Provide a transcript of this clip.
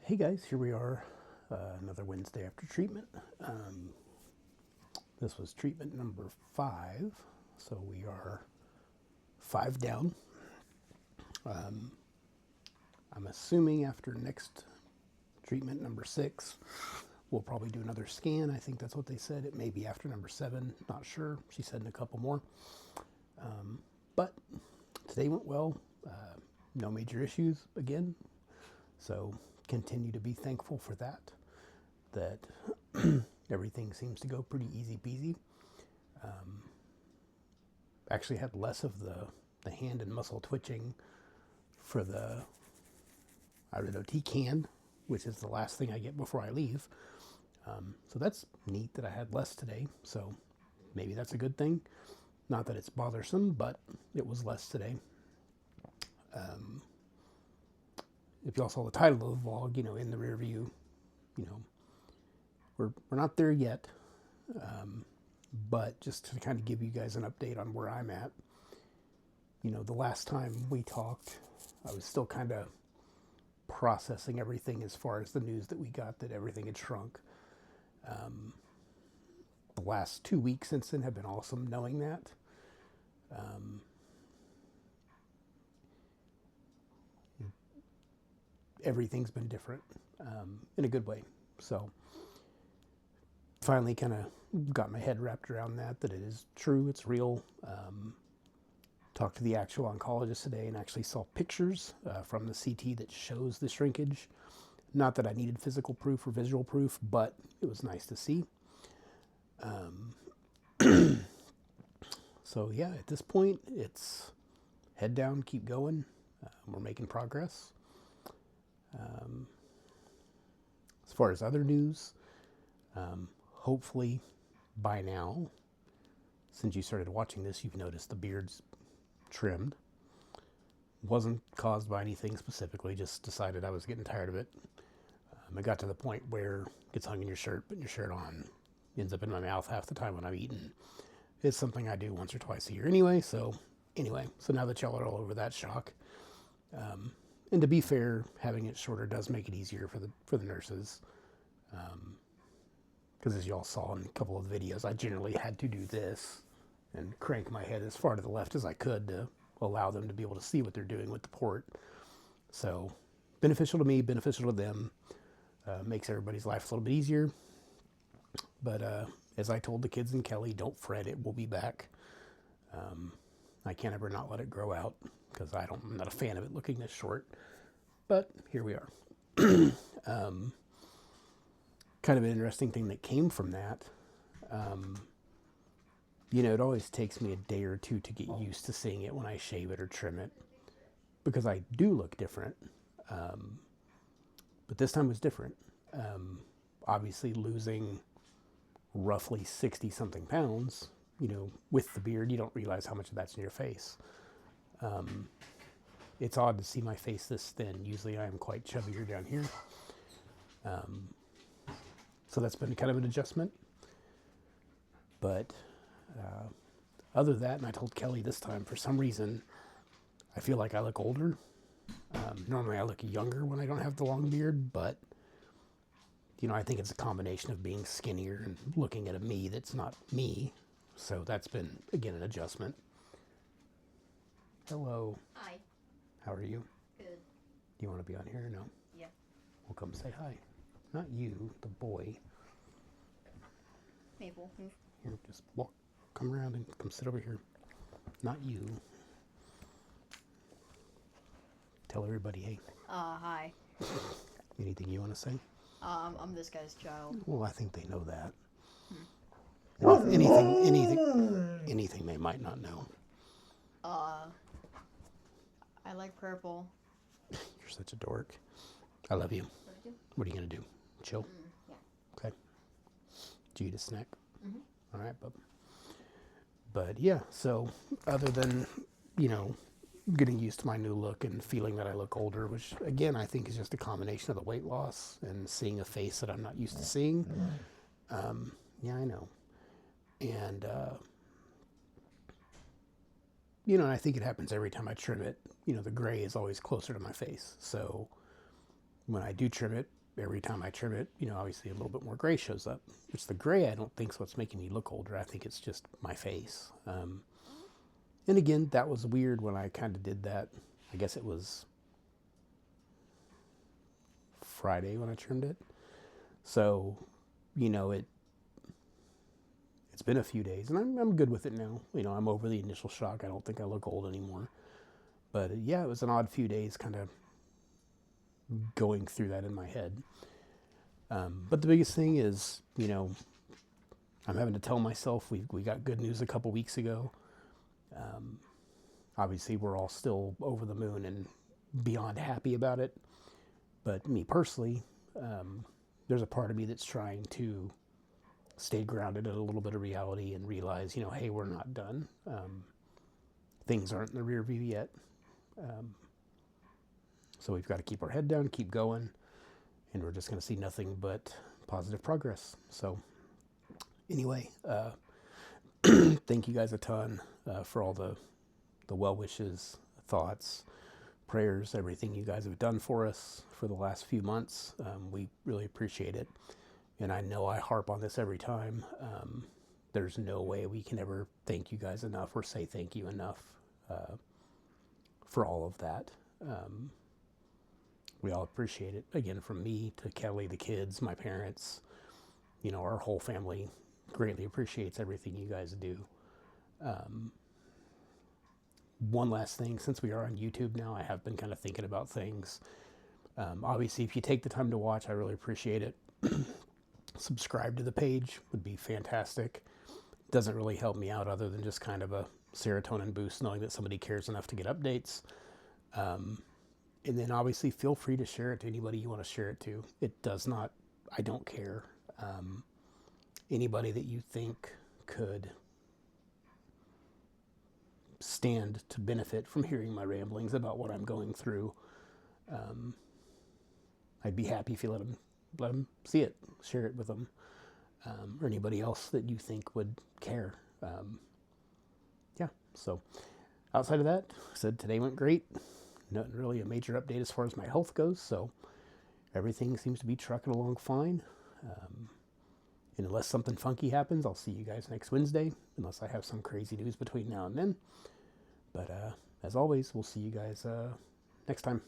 Hey guys, here we are, another Wednesday after treatment. This was treatment number 5, so we are 5 down. I'm assuming after next treatment number 6, we'll probably do another scan. I think that's what they said. It may be after number 7, not sure. She said in a couple more. But today went well. No major issues again, so continue to be thankful for that everything seems to go pretty easy peasy. Actually had less of the hand and muscle twitching for the TCAN, which is the last thing I get before I leave. So that's neat that I had less today, so maybe that's a good thing. Not that it's bothersome, but it was less today. If y'all saw the title of the vlog, in the rear view, we're not there yet, but just to kind of give you guys an update on where I'm at. The last time we talked, I was still kind of processing everything as far as the news that we got that everything had shrunk. The last 2 weeks since then have been awesome knowing that. Everything's been different in a good way. So finally kind of got my head wrapped around that it is true, it's real. Talked to the actual oncologist today and actually saw pictures from the CT that shows the shrinkage. Not that I needed physical proof or visual proof, but it was nice to see. So yeah, at this point, it's head down, keep going. We're making progress. As far as other news, hopefully by now, since you started watching this, you've noticed the beard's trimmed. Wasn't caused by anything specifically, just decided I was getting tired of it. It got to the point where it gets hung in your shirt, putting your shirt on ends up in my mouth half the time when I'm eating. It's something I do once or twice a year anyway, so now that y'all are all over that shock. And to be fair, having it shorter does make it easier for the nurses. Because as y'all saw in a couple of videos, I generally had to do this and crank my head as far to the left as I could to allow them to be able to see what they're doing with the port. So beneficial to me, beneficial to them. Makes everybody's life a little bit easier. But as I told the kids and Kelly, don't fret, it will be back. I can't ever not let it grow out because I'm not a fan of it looking this short. But here we are. Kind of an interesting thing that came from that. It always takes me a day or two to get used to seeing it when I shave it or trim it, because I do look different. But this time was different. Obviously losing roughly 60 something pounds, with the beard, you don't realize how much of that's in your face. It's odd to see my face this thin. Usually I am quite chubbier down here. So that's been kind of an adjustment. But other than that, and I told Kelly this time, for some reason, I feel like I look older. Normally I look younger when I don't have the long beard, but I think it's a combination of being skinnier and looking at a me that's not me. So that's been, again, an adjustment. Hello. Hi. How are you? Good. Do you want to be on here or no? Yeah. Well, come say hi. Not you, the boy. Maple. Here, just come around and come sit over here. Not you. Tell everybody, hey. Hi. Anything you want to say? I'm this guy's child. Well, I think they know that. Hmm. Anything they might not know. I like purple. You're such a dork. I love you. What are you going to do? Chill? Yeah. Okay. Did you eat a snack? Mm-hmm. All right, bub. But yeah, so other than, getting used to my new look and feeling that I look older, which again, I think is just a combination of the weight loss and seeing a face that I'm not used to seeing. Yeah, I know. And, I think it happens every time I trim it. The gray is always closer to my face. So when I do trim it, every time I trim it, obviously a little bit more gray shows up. Which the gray I don't think is what's making me look older. I think it's just my face. And again, that was weird when I kind of did that. I guess it was Friday when I trimmed it. So, it's been a few days, and I'm good with it now. I'm over the initial shock. I don't think I look old anymore. But yeah, it was an odd few days kind of going through that in my head. But the biggest thing is, I'm having to tell myself we got good news a couple weeks ago. Obviously, we're all still over the moon and beyond happy about it. But me personally, there's a part of me that's trying to stay grounded in a little bit of reality and realize, hey, we're not done. Things aren't in the rear view yet. So we've got to keep our head down, keep going, and we're just going to see nothing but positive progress. So anyway, thank you guys a ton for all the well wishes, thoughts, prayers, everything you guys have done for us for the last few months. We really appreciate it. And I know I harp on this every time. There's no way we can ever thank you guys enough or say thank you enough for all of that. We all appreciate it. Again, from me to Kelly, the kids, my parents, our whole family greatly appreciates everything you guys do. One last thing, since we are on YouTube now, I have been kind of thinking about things. Obviously, if you take the time to watch, I really appreciate it. Subscribe to the page would be fantastic. Doesn't really help me out other than just kind of a serotonin boost knowing that somebody cares enough to get updates. And then obviously feel free to share it to anybody you want to share it to. It does not, I don't care. Anybody that you think could stand to benefit from hearing my ramblings about what I'm going through, I'd be happy if you let them see it, share it with them, or anybody else that you think would care. Yeah, so outside of that, I said today went great. Nothing really a major update as far as my health goes, so everything seems to be trucking along fine. And unless something funky happens, I'll see you guys next Wednesday, unless I have some crazy news between now and then. But as always, we'll see you guys next time.